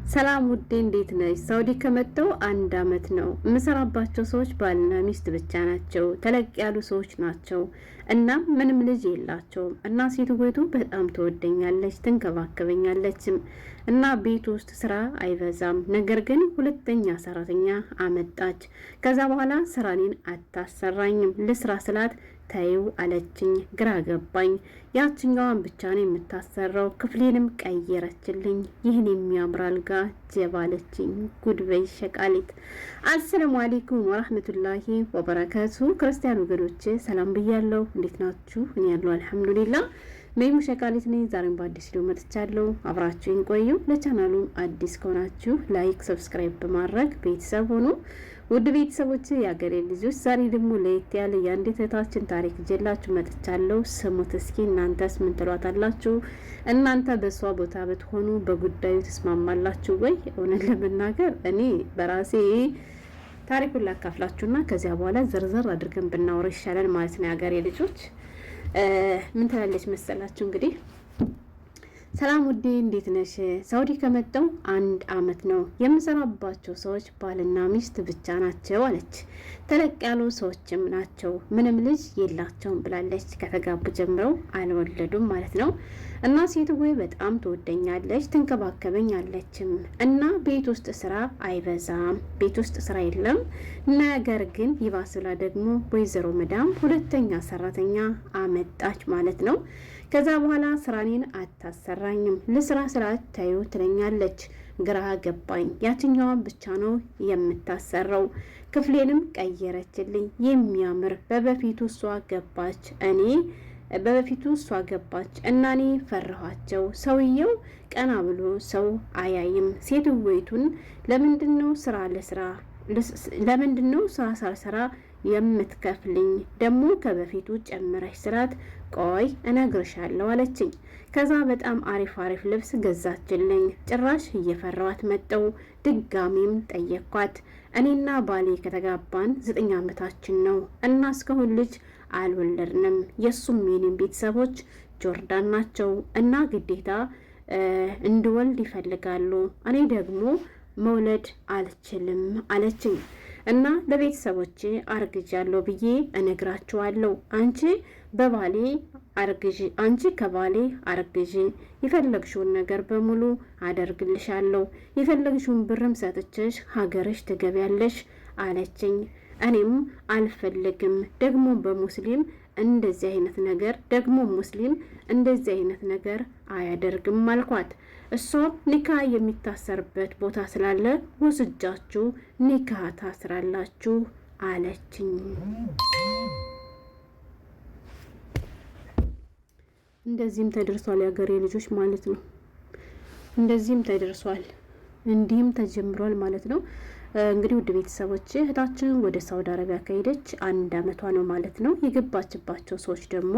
ሰላም ውዴ እንዴት ነሽ? ሳውዲ ከመጣሁ 1 አመት ነው። የምሰራባቸው ሰዎች ባልና ሚስት ብቻ ናቸው። ተለቅ ያሉ ሰዎች ናቸው እና ምንም ልጅ የላቸውም። እና ሴትየቱ በጣም ትወደኛለች፣ ትንከባከበኛለችም እና ቤት ውስጥ ስራ አይበዛም። ነገር ግን ሁለተኛ ሰራተኛ አመጣች። ከዛ በኋላ ስራኔን አታሰራኝም። ልስራ ስላት ታዩ አለችኝ። ግራ ገባኝ። ያችኛዋን ብቻ ነው የምታሰራው። ክፍሌንም ቀየረችልኝ። ይህን የሚያምር አልጋ ጀባለችኝ። ጉድበይ ሸቃሊት። አሰላሙ አለይኩም ወራህመቱላሂ ወበረካቱ። ክርስቲያን ወገኖቼ ሰላም ብያለሁ። እንዴት ናችሁ? እኔ ያለው አልሐምዱሊላህ። ሜሙ ሸቃሊት ነኝ። ዛሬም በአዲስ ቪዲዮ መጥቻለሁ። አብራችሁን ቆዩ። ለቻናሉ አዲስ ከሆናችሁ ላይክ፣ ሰብስክራይብ በማድረግ ቤተሰብ ሆኑ። ውድ ቤተሰቦች የአገሬ ልጆች ዛሬ ደግሞ ለየት ያለ የአንዲት እህታችን ታሪክ ይዤላችሁ መጥቻለሁ። ስሙት እስኪ። እናንተስ ምን ትሏታላችሁ? እናንተ በሷ ቦታ ብትሆኑ በጉዳዩ ትስማማላችሁ ወይ? እውነት ለመናገር እኔ በራሴ ታሪኩን ላካፍላችሁና ከዚያ በኋላ ዝርዝር አድርገን ብናወራ ይሻላል ማለት ነው። የአገሬ ልጆች ምን ትላለች መሰላችሁ? እንግዲህ ሰላም ውዴ እንዴት ነሽ? ሳውዲ ከመጣሁ 1 አመት ነው። የምሰራባቸው ሰዎች ባልና ሚስት ብቻ ናቸው አለች። ተለቅ ያሉ ሰዎችም ናቸው፣ ምንም ልጅ የላቸውም ብላለች። ከተጋቡ ጀምረው አልወለዱም ማለት ነው። እና ሴትዮ በጣም ትወደኛለች፣ ትንከባከበኛለችም እና ቤት ውስጥ ስራ አይበዛም፣ ቤት ውስጥ ስራ የለም። ነገር ግን ይባስ ብላ ደግሞ ወይዘሮ መዳም ሁለተኛ ሰራተኛ አመጣች ማለት ነው። ከዛ በኋላ ስራኔን አታሰራኝም። ለስራ ስራት ታዩ ትለኛለች። ግራ ገባኝ። ያችኛዋን ብቻ ነው የምታሰራው። ክፍሌንም ቀየረችልኝ። የሚያምር በበፊቱ እሷ ገባች እና እኔ ፈራኋቸው። ሰውየው ቀና ብሎ ሰው አያይም። ሴትየቱን ለምንድነው ስራ ሳልሰራ የምትከፍልኝ? ደግሞ ከበፊቱ ጨምረሽ ስራት። ቆይ እነግርሻለሁ አለችኝ። ከዛ በጣም አሪፍ ልብስ ገዛችልኝ። ጭራሽ እየፈራዋት መጠው። ድጋሚም ጠየኳት። እኔና ባሌ ከተጋባን 9 አመታችን ነው እና እስካሁን ልጅ አልወለድንም። የሱም የኔም ቤተሰቦች ጆርዳን ናቸው እና ግዴታ እንድወልድ ይፈልጋሉ። እኔ ደግሞ መውለድ አልችልም አለችኝ። እና ለቤተሰቦቼ አርግዣለሁ ብዬ እነግራቸዋለሁ። አንቺ ከባሌ አርግዢ፣ የፈለግሽውን ነገር በሙሉ አደርግልሻለሁ፣ የፈለግሽውን ብርም ሰጥቼሽ ሀገርሽ ትገቢያለሽ አለችኝ። እኔም አልፈልግም፣ ደግሞ በሙስሊም እንደዚህ አይነት ነገር አያደርግም አልኳት። እሷም ኒካ የሚታሰርበት ቦታ ስላለ ወስጃችሁ ኒካ ታስራላችሁ አለችኝ። እንደዚህም ተደርሷል የሀገሬ ልጆች ማለት ነው። እንደዚህም ተደርሷል፣ እንዲህም ተጀምሯል ማለት ነው። እንግዲህ ውድ ቤተሰቦች እህታችን ወደ ሳውዲ አረቢያ ከሄደች 1 አመቷ ነው ማለት ነው። የገባችባቸው ሰዎች ደግሞ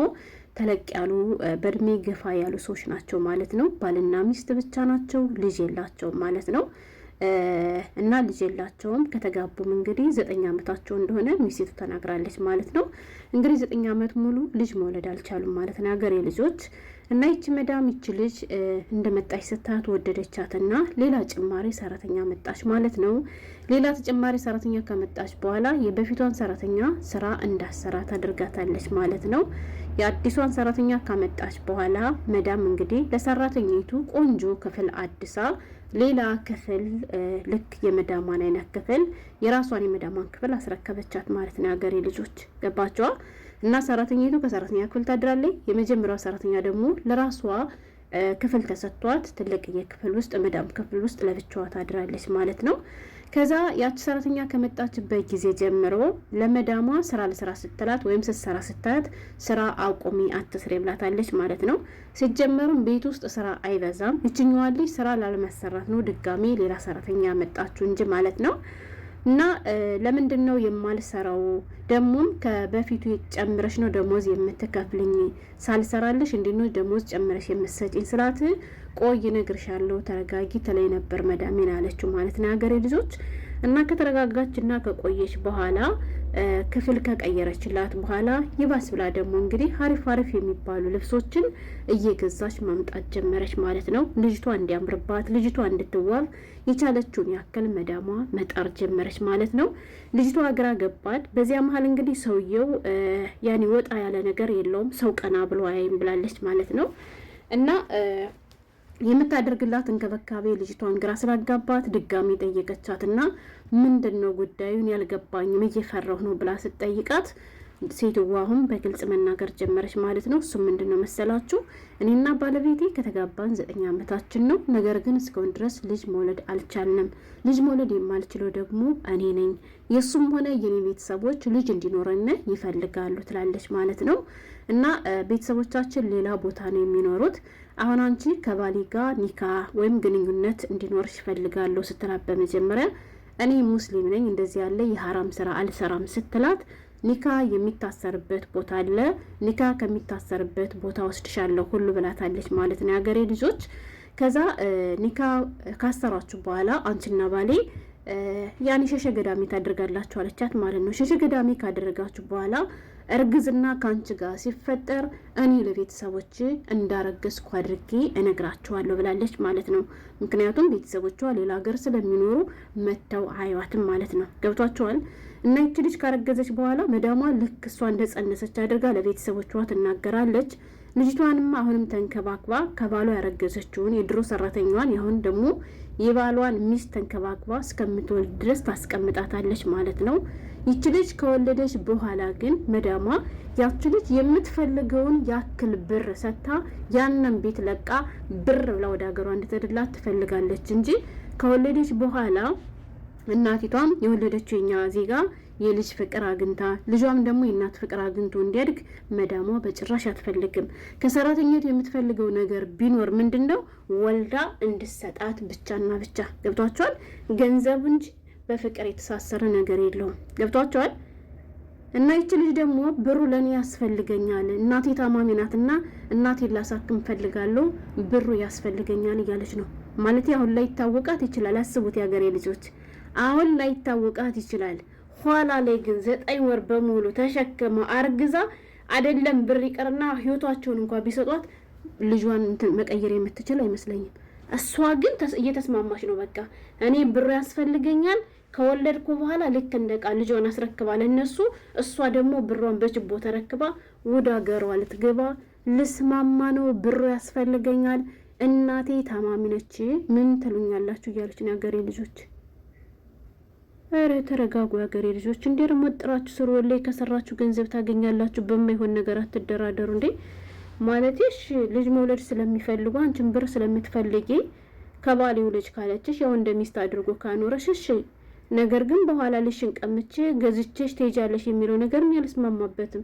ተለቅ ያሉ በእድሜ ገፋ ያሉ ሰዎች ናቸው ማለት ነው። ባልና ሚስት ብቻ ናቸው፣ ልጅ የላቸውም ማለት ነው። እና ልጅ የላቸውም። ከተጋቡም እንግዲህ 9 አመታቸው እንደሆነ ሚስቱ ተናግራለች ማለት ነው። እንግዲህ 9 አመት ሙሉ ልጅ መውለድ አልቻሉም ማለት ነው ሀገሬ ልጆች። እና ይቺ መዳም ይቺ ልጅ እንደመጣች ስታት ወደደቻትና ሌላ ጭማሪ ሰራተኛ መጣች ማለት ነው። ሌላ ተጨማሪ ሰራተኛ ከመጣች በኋላ የበፊቷን ሰራተኛ ስራ እንዳሰራት አድርጋታለች ማለት ነው። የአዲሷን ሰራተኛ ካመጣች በኋላ መዳም እንግዲህ ለሰራተኛይቱ ቆንጆ ክፍል አድሳ ሌላ ክፍል ልክ የመዳሟን አይነት ክፍል የራሷን የመዳሟን ክፍል አስረከበቻት ማለት ነው ሀገሬ ልጆች። ገባቸዋ? እና ሰራተኛይቱ ከሰራተኛ ክፍል ታድራለች። የመጀመሪያው ሰራተኛ ደግሞ ለራሷ ክፍል ተሰጥቷት ትልቅ የክፍል ውስጥ መዳም ክፍል ውስጥ ለብቻዋ ታድራለች ማለት ነው። ከዛ ያቺ ሰራተኛ ከመጣችበት ጊዜ ጀምሮ ለመዳሟ ስራ ለስራ ስትላት ወይም ስትሰራ ስታት ስራ አቁሚ አትስሪ ብላታለች ማለት ነው። ሲጀመርም ቤት ውስጥ ስራ አይበዛም። ይችኛዋ ልጅ ስራ ላለማሰራት ነው ድጋሚ ሌላ ሰራተኛ መጣችሁ እንጂ ማለት ነው። እና ለምንድን ነው የማልሰራው? ደሞም ከበፊቱ ጨምረሽ ነው ደሞዝ የምትከፍልኝ? ሳልሰራልሽ እንዴት ነው ደሞዝ ጨምረሽ የምትሰጪኝ ስላት ቆይ እነግርሻለሁ ተረጋጊ ተለይ ነበር መዳሜን አለችው ማለት ነው ሀገሬ ልጆች። እና ከተረጋጋች እና ከቆየች በኋላ ክፍል ከቀየረችላት በኋላ ይባስ ብላ ደግሞ እንግዲህ አሪፍ አሪፍ የሚባሉ ልብሶችን እየገዛች ማምጣት ጀመረች ማለት ነው። ልጅቷ እንዲያምርባት፣ ልጅቷ እንድትዋብ የቻለችውን ያክል መዳሟ መጣር ጀመረች ማለት ነው። ልጅቷ ግራ ገባት። በዚያ መሀል እንግዲህ ሰውየው ያኔ ወጣ ያለ ነገር የለውም፣ ሰው ቀና ብሎ አያይም ብላለች ማለት ነው። እና የምታደርግላት እንክብካቤ ልጅቷን ግራ ስላጋባት ድጋሚ ጠየቀቻትና ምንድነው ጉዳዩን ያልገባኝም እየፈራሁ ነው ብላ ስትጠይቃት ሴትዋ አሁን በግልጽ መናገር ጀመረች ማለት ነው። እሱም ምንድነው መሰላችሁ እኔና ባለቤቴ ከተጋባን 9 ዓመታችን ነው። ነገር ግን እስካሁን ድረስ ልጅ መውለድ አልቻልንም። ልጅ መውለድ የማልችለው ደግሞ እኔ ነኝ። የሱም ሆነ የኔ ቤተሰቦች ልጅ እንዲኖረን ይፈልጋሉ ትላለች ማለት ነው። እና ቤተሰቦቻችን ሌላ ቦታ ነው የሚኖሩት። አሁን አንቺ ከባሌ ጋር ኒካ ወይም ግንኙነት እንዲኖርሽ ይፈልጋለሁ ስትላት በመጀመሪያ እኔ ሙስሊም ነኝ እንደዚህ ያለ የሐራም ስራ አልሰራም ስትላት ኒካ የሚታሰርበት ቦታ አለ፣ ኒካ ከሚታሰርበት ቦታ ወስድሻለሁ ሁሉ ብላታለች ማለት ነው ያገሬ ልጆች። ከዛ ኒካ ካሰራችሁ በኋላ አንቺና ባሌ ያኔ ሸሸ ገዳሚ ታደርጋላችሁ አለቻት ማለት ነው። ሸሸ ገዳሚ ካደረጋችሁ በኋላ እርግዝና ካንቺ ጋር ሲፈጠር እኔ ለቤተሰቦች እንዳረገዝኩ አድርጌ እነግራቸዋለሁ ብላለች ማለት ነው። ምክንያቱም ቤተሰቦቿ ሌላ ሀገር ስለሚኖሩ መተው አያዋትም ማለት ነው። ገብቷቸዋል። እና ይቺ ልጅ ካረገዘች በኋላ መዳሟ ልክ እሷ እንደጸነሰች አድርጋ ለቤተሰቦቿ ትናገራለች። ልጅቷንም አሁንም ተንከባክባ ከባሏ ያረገዘችውን የድሮ ሰራተኛዋን ያሁን ደግሞ የባሏን ሚስት ተንከባክባ እስከምትወልድ ድረስ ታስቀምጣታለች ማለት ነው። ይቺ ልጅ ከወለደች በኋላ ግን መዳሟ ያቺ ልጅ የምትፈልገውን ያክል ብር ሰጥታ ያንን ቤት ለቃ ብር ብላ ወደ ሀገሯ እንድትሄድላት ትፈልጋለች እንጂ ከወለደች በኋላ እናቲቷም የወለደችው የኛ ዜጋ የልጅ ፍቅር አግኝታ ልጇም ደግሞ የእናት ፍቅር አግኝቶ እንዲያድግ መዳሟ በጭራሽ አትፈልግም። ከሰራተኛቱ የምትፈልገው ነገር ቢኖር ምንድነው ወልዳ እንድሰጣት ብቻና ብቻ። ገብቷቸዋል። ገንዘብ እንጂ በፍቅር የተሳሰረ ነገር የለውም። ገብቷቸዋል። እና ይቺ ልጅ ደግሞ ብሩ ለኔ ያስፈልገኛል፣ እናቴ ታማሚ ናትና እናቴን ላሳክም ፈልጋለሁ፣ ብሩ ያስፈልገኛል እያለች ነው ማለት። አሁን ላይ ይታወቃት ይችላል። አስቡት ያገሬ ልጆች፣ አሁን ላይ ይታወቃት ይችላል። ኋላ ላይ ግን 9 ወር በሙሉ ተሸክማ አርግዛ አይደለም ብር ይቀርና ህይወታቸውን እንኳን ቢሰጧት ልጇን መቀየር የምትችል አይመስለኝም። እሷ ግን እየተስማማች ነው። በቃ እኔ ብሩ ያስፈልገኛል ከወለድኩ በኋላ ልክ እንደቃ ልጇን አስረክባ ለነሱ፣ እሷ ደግሞ ብሯን በችቦ ተረክባ ወደ ሀገሯ ልትገባ ልስማማ ነው። ብሩ ያስፈልገኛል፣ እናቴ ታማሚ ነች፣ ምን ትሉኛላችሁ እያለች ነው ያገሬ ልጆች። አረ ተረጋጉ ያገሬ ልጆች። እንዴ ደግሞ ጥራችሁ ስሩ። ወላይ ከሰራችሁ ገንዘብ ታገኛላችሁ። በማይሆን ነገር አትደራደሩ እንዴ። ማለትሽ ልጅ መውለድ ስለሚፈልጉ አንቺን ብር ስለምትፈልጊ ከባሌው ልጅ ካለችሽ ያው እንደሚስት አድርጎ ካኖረሽ እሺ። ነገር ግን በኋላ ልሽን ቀምቼ ገዝቼሽ ትሄጃለሽ የሚለው ነገር እኔ አልስማማበትም።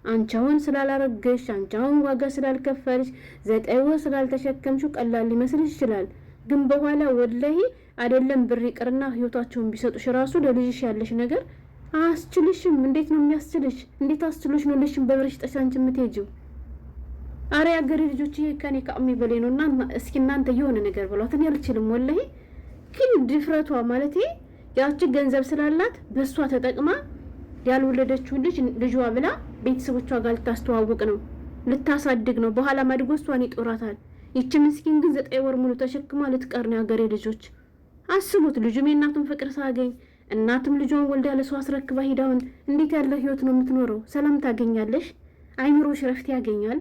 አንቻውን ስላላረገሽ፣ አንቻውን ዋጋ ስላልከፈልሽ፣ 9 ወር ስላልተሸከምሽው ቀላል ሊመስልሽ ይችላል። ግን በኋላ ወላሂ አይደለም ብር ይቅርና ህይወታቸውን ቢሰጡሽ ራሱ ለልጅሽ ያለሽ ነገር አስችልሽም። እንዴት ነው የሚያስችልሽ? እንዴት አስችሎሽ ነው ልጅሽን በብርሽ ጠሻንች የምትሄጂው? አረ ያገሬ ልጆች ይሄ ከኔ ከአሜ በላይ ነውና እስኪ እናንተ የሆነ ነገር ብሏት። እኔ አልችልም ወላሂ። ግን ድፍረቷ ማለት ያቺ ገንዘብ ስላላት በሷ ተጠቅማ ያልወለደችው ልጇ ብላ ቤተሰቦቿ ጋር ልታስተዋውቅ ነው፣ ልታሳድግ ነው። በኋላ ማድጎ እሷን ይጦራታል። ይቺ ምስኪን ግን 9 ወር ሙሉ ተሸክማ ልትቀር ነው ያገሬ ልጆች። አስቡት። ልጁም የእናቱን ፍቅር ሳገኝ እናትም ልጇን ወልዳ ለሰው አስረክባ ሄዳውን እንዴት ያለ ህይወት ነው የምትኖረው? ሰላም ታገኛለሽ፣ አይምሮሽ ረፍት ያገኛል።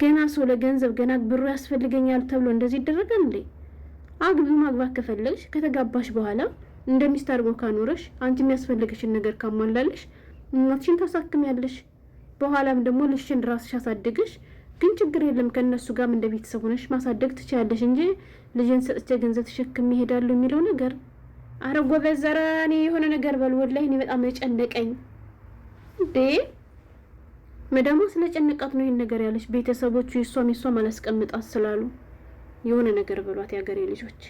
ገና ሰው ለገንዘብ ገና ብሩ ያስፈልገኛል ተብሎ እንደዚህ ይደረጋል እንዴ? አግቢ ማግባት ከፈለግሽ ከተጋባሽ በኋላ እንደሚስት አድርጎ ካኖረሽ አንቺ የሚያስፈልግሽን ነገር ካሟላለሽ እናትሽን ታሳክሚያለሽ። በኋላም ደግሞ ልጅሽን ራስሽ አሳድግሽ ግን ችግር የለም ከነሱ ጋር እንደ ቤተሰብ ሆነሽ ማሳደግ ትችያለሽ እንጂ ልጅን ሰጥቼ ገንዘብ ተሸክሜ እሄዳለሁ የሚለው ነገር አረ ጎበዝ። ኧረ እኔ የሆነ ነገር በል ወላሂ እኔ በጣም የጨነቀኝ እንዴ። መዳሟ ስለጨነቃት ነው ይሄን ነገር ያለሽ። ቤተሰቦቹ የሷም አላስቀምጣት ስላሉ የሆነ ነገር በሏት ያገሬ ልጆች።